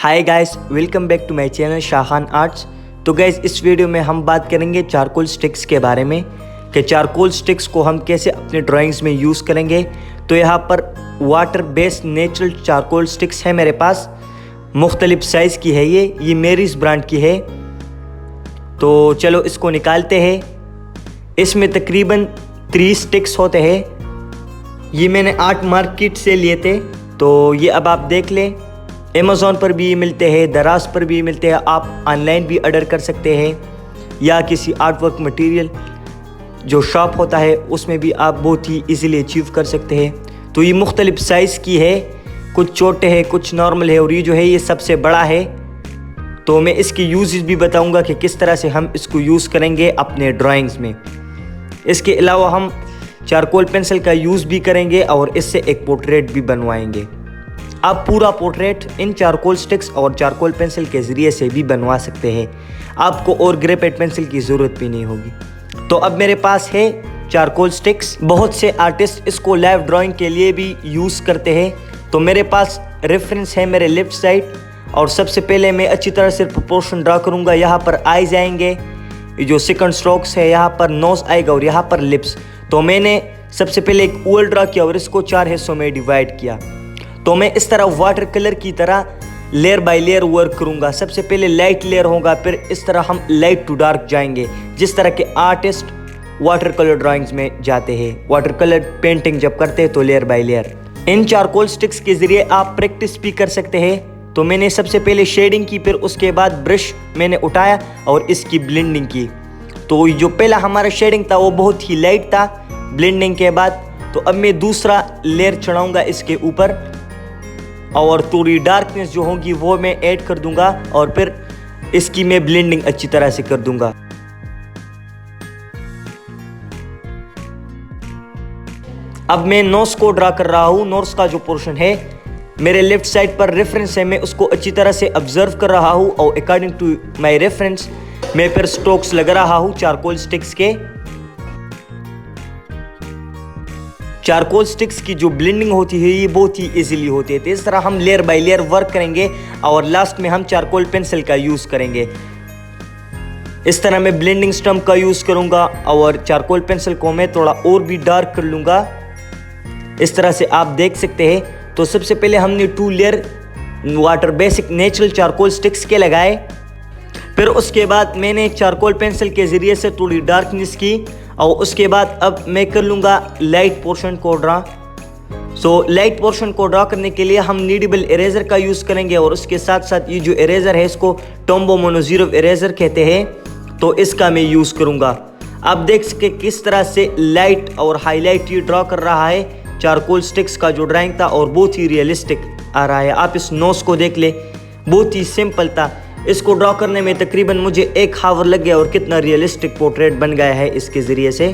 Hi guys, welcome back to my channel Shahan arts. तो guys, इस video में हम बात करेंगे चारकोल स्टिक्स के बारे में कि चारकोल स्टिक्स को हम कैसे अपने ड्राइंग्स में यूज़ करेंगे। तो यहाँ पर water based natural charcoal sticks है मेरे पास, मुख्तलिफ साइज़ की है। ये मेरीज ब्रांड की है। तो चलो इसको निकालते हैं। इसमें तकरीबन 3 स्टिक्स होते हैं। ये मैंने आर्ट मार्केट से लिए थे। तो ये अब आप देख लें, अमेज़ॉन पर भी मिलते हैं, दराज पर भी मिलते हैं। आप ऑनलाइन भी ऑर्डर कर सकते हैं या किसी आर्ट वर्क मटेरियल जो शॉप होता है उसमें भी आप बहुत ही इजीली अचीव कर सकते हैं। तो ये मुख्तलिफ साइज़ की है, कुछ छोटे हैं, कुछ नॉर्मल है, और ये जो है ये सबसे बड़ा है। तो मैं इसकी यूजेस भी बताऊंगा कि किस तरह से हम इसको यूज़ करेंगे अपने ड्राइंग्स में। इसके अलावा हम चारकोल पेंसिल का यूज़ भी करेंगे और इससे एक पोर्ट्रेट भी बनवाएंगे। आप पूरा पोर्ट्रेट इन चारकोल स्टिक्स और चारकोल पेंसिल के ज़रिए से भी बनवा सकते हैं। आपको और ग्रेफाइट पेंसिल की ज़रूरत भी नहीं होगी। तो अब मेरे पास है चारकोल स्टिक्स। बहुत से आर्टिस्ट इसको लाइव ड्राइंग के लिए भी यूज़ करते हैं। तो मेरे पास रेफरेंस है मेरे लेफ़्ट साइड, और सबसे पहले मैं अच्छी तरह से प्रोपोर्शन ड्रा करूँगा। यहाँ पर आइज़ आएंगे, ये जो सेकंड स्ट्रोक्स है यहाँ पर नोज़ आएगा और यहाँ पर लिप्स। तो मैंने सबसे पहले एक ओवल ड्रा किया और इसको 4 हिस्सों में डिवाइड किया। तो मैं इस तरह वाटर कलर की तरह लेयर बाय लेयर वर्क करूँगा। सबसे पहले लाइट लेयर होगा, फिर इस तरह हम लाइट टू डार्क जाएंगे, जिस तरह के आर्टिस्ट वाटर कलर ड्राइंग्स में जाते हैं। वाटर कलर पेंटिंग जब करते हैं तो layer by layer. In charcoal sticks के ज़रिए आप प्रैक्टिस भी कर सकते हैं। तो मैंने सबसे पहले शेडिंग की, फिर उसके बाद ब्रश मैंने उठाया और इसकी ब्लेंडिंग की। तो जो पहला हमारा शेडिंग था वो बहुत ही लाइट था ब्लेंडिंग के बाद। तो अब मैं दूसरा लेयर चढ़ाऊँगा इसके ऊपर, और थोड़ी डार्कनेस जो होगी वो मैं ऐड कर दूंगा, और फिर इसकी मैं ब्लेंडिंग अच्छी तरह से कर दूंगा। अब मैं नोज को ड्रा कर रहा हूँ। नोज का जो पोर्शन है मेरे लेफ्ट साइड पर रेफरेंस है, मैं उसको अच्छी तरह से ऑब्जर्व कर रहा हूँ, और अकॉर्डिंग टू माय रेफरेंस मैं फिर स्ट्रोक्स लगा रहा हूँ चारकोल स्टिक्स के। चारकोल स्टिक्स की जो ब्लेंडिंग होती है ये बहुत ही इजीली होती है। तो इस तरह हम लेयर बाय लेयर वर्क करेंगे और लास्ट में हम चारकोल पेंसिल का यूज़ करेंगे। इस तरह मैं ब्लेंडिंग स्टम्प का यूज़ करूँगा और चारकोल पेंसिल को मैं थोड़ा और भी डार्क कर लूँगा। इस तरह से आप देख सकते हैं। तो सबसे पहले हमने 2 layer water basic natural charcoal sticks के लगाए। फिर उसके बाद मैंने चारकोल पेंसिल के ज़रिए से थोड़ी डार्कनेस की, और उसके बाद अब मैं कर लूँगा लाइट पोर्शन को ड्रा। सो लाइट पोर्शन को ड्रा करने के लिए हम नीडेबल इरेजर का यूज़ करेंगे, और उसके साथ साथ ये जो इरेजर है इसको टॉम्बो मोनोज़ीरो इरेजर कहते हैं। तो इसका मैं यूज़ करूँगा। आप देख सके किस तरह से लाइट और हाईलाइट ये ड्रा कर रहा है चारकोल स्टिक्स का जो ड्राइंग था, और बहुत ही रियलिस्टिक आ रहा है। आप इस नोज को देख ले, बहुत ही सिंपल था। इसको ड्रॉ करने में तकरीबन मुझे 1 आवर लग गया, और कितना रियलिस्टिक पोर्ट्रेट बन गया है इसके ज़रिए से।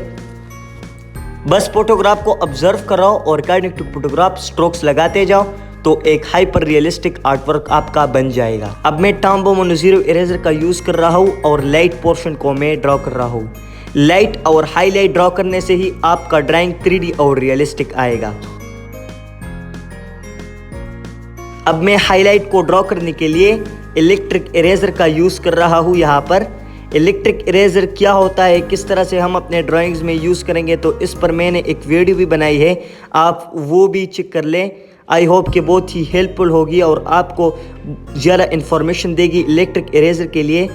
बस फोटोग्राफ को ऑब्जर्व करो और अकॉर्डिंग टू फोटोग्राफ स्ट्रोक्स लगाते जाओ, तो एक हाइपर रियलिस्टिक आर्टवर्क आपका बन जाएगा। अब मैं टॉम्बो मोनोज़ीरो इरेजर का यूज़ कर रहा हूँ और लाइट पोर्शन को मैं ड्रॉ कर रहा हूँ। लाइट और हाईलाइट ड्रॉ करने से ही आपका ड्राइंग 3D और रियलिस्टिक आएगा। अब मैं हाईलाइट को ड्रॉ करने के लिए इलेक्ट्रिक इरेजर का यूज़ कर रहा हूँ। यहाँ पर इलेक्ट्रिक इरेजर क्या होता है, किस तरह से हम अपने ड्राइंग्स में यूज़ करेंगे, तो इस पर मैंने एक वीडियो भी बनाई है, आप वो भी चेक कर लें। आई होप कि बहुत ही हेल्पफुल होगी और आपको ज़्यादा इन्फॉर्मेशन देगी इलेक्ट्रिक इरेजर के लिए।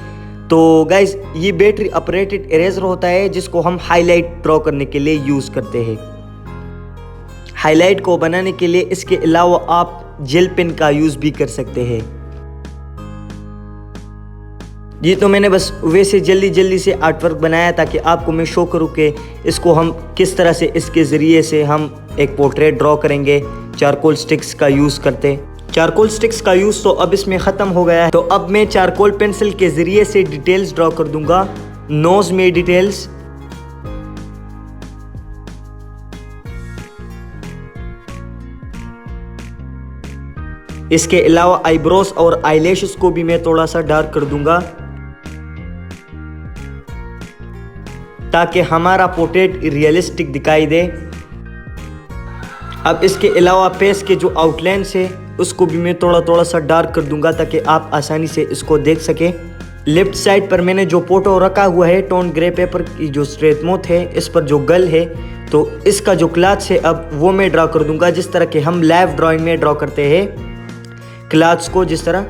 तो गाइज़, ये बैटरी ऑपरेटेड इरेजर होता है जिसको हम हाईलाइट ड्रॉ करने के लिए यूज़ करते हैं। हाईलाइट को बनाने के लिए इसके अलावा आप जेल पेन का यूज़ भी कर सकते हैं। ये तो मैंने बस वैसे जल्दी से आर्टवर्क बनाया ताकि आपको मैं शो करूँ कि इसको हम किस तरह से इसके ज़रिए से हम एक पोर्ट्रेट ड्रॉ करेंगे चारकोल स्टिक्स का यूज़ करते। चारकोल स्टिक्स का यूज़ तो अब इसमें ख़त्म हो गया है। तो अब मैं चारकोल पेंसिल के ज़रिए से डिटेल्स ड्रॉ कर दूंगा। नोज़ में डिटेल्स, इसके अलावा आईब्रोज और आईलैशेस को भी मैं थोड़ा सा डार्क कर दूंगा ताकि हमारा पोर्ट्रेट रियलिस्टिक दिखाई दे। अब इसके अलावा फेस के जो आउटलाइंस है उसको भी मैं थोड़ा थोड़ा सा डार्क कर दूंगा ताकि आप आसानी से इसको देख सके। लेफ्ट साइड पर मैंने जो फोटो रखा हुआ है टोन ग्रे पेपर की जो स्ट्रेट माउथ है, इस पर जो गल है, तो इसका जो क्लच है अब वो मैं ड्रा कर दूंगा जिस तरह के हम लाइव ड्राइंग में ड्रा करते हैं क्लच को जिस तरह।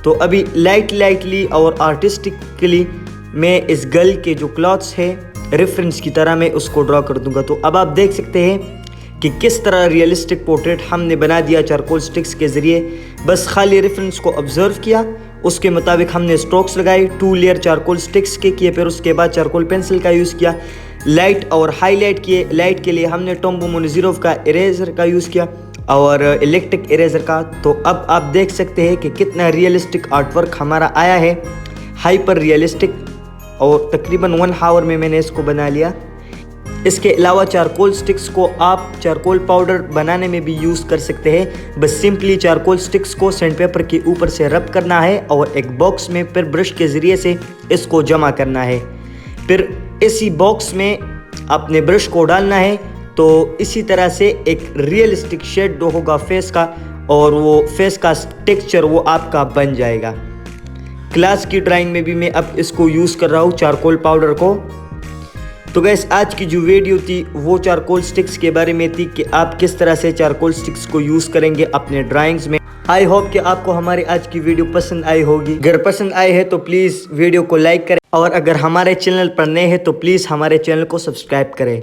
तो अभी लाइटली और आर्टिस्टिकली मैं इस गल के जो क्लॉथ्स है रेफरेंस की तरह मैं उसको ड्रा कर दूंगा। तो अब आप देख सकते हैं कि किस तरह रियलिस्टिक पोर्ट्रेट हमने बना दिया चारकोल स्टिक्स के ज़रिए। बस खाली रेफरेंस को ऑब्जर्व किया, उसके मुताबिक हमने स्ट्रोक्स लगाए, 2 लेयर चारकोल स्टिक्स के किए, फिर उसके बाद चारकोल पेंसिल का यूज़ किया, लाइट और हाईलाइट किए। लाइट के लिए हमने टॉम्बो मोनोज़ीरोव का इरेजर का यूज़ किया और इलेक्ट्रिक इरेजर का। तो अब आप देख सकते हैं कि कितना रियलिस्टिक आर्टवर्क हमारा आया है, हाइपर रियलिस्टिक, और तकरीबन 1 आवर में मैंने इसको बना लिया। इसके अलावा चारकोल स्टिक्स को आप चारकोल पाउडर बनाने में भी यूज़ कर सकते हैं। बस सिंपली चारकोल स्टिक्स को सैंड पेपर के ऊपर से रब करना है और एक बॉक्स में फिर ब्रश के ज़रिए से इसको जमा करना है। फिर इसी बॉक्स में अपने ब्रश को डालना है, तो इसी तरह से एक रियलिस्टिक शेड होगा फेस का, और वो फेस का टेक्सचर वो आपका बन जाएगा। क्लास की ड्राइंग में भी मैं अब इसको यूज़ कर रहा हूँ चारकोल पाउडर को। तो गैस आज की जो वीडियो थी वो चारकोल स्टिक्स के बारे में थी कि आप किस तरह से चारकोल स्टिक्स को यूज़ करेंगे अपने ड्राइंग्स में। आई होप कि आपको हमारी आज की वीडियो पसंद आई होगी। अगर पसंद आई है तो प्लीज़ वीडियो को लाइक करें, और अगर हमारे चैनल पर नए हैं तो प्लीज़ हमारे चैनल को सब्सक्राइब करें।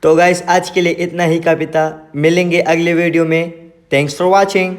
तो गाइस आज के लिए इतना ही काफ़ी था, मिलेंगे अगले वीडियो में। Thanks for watching.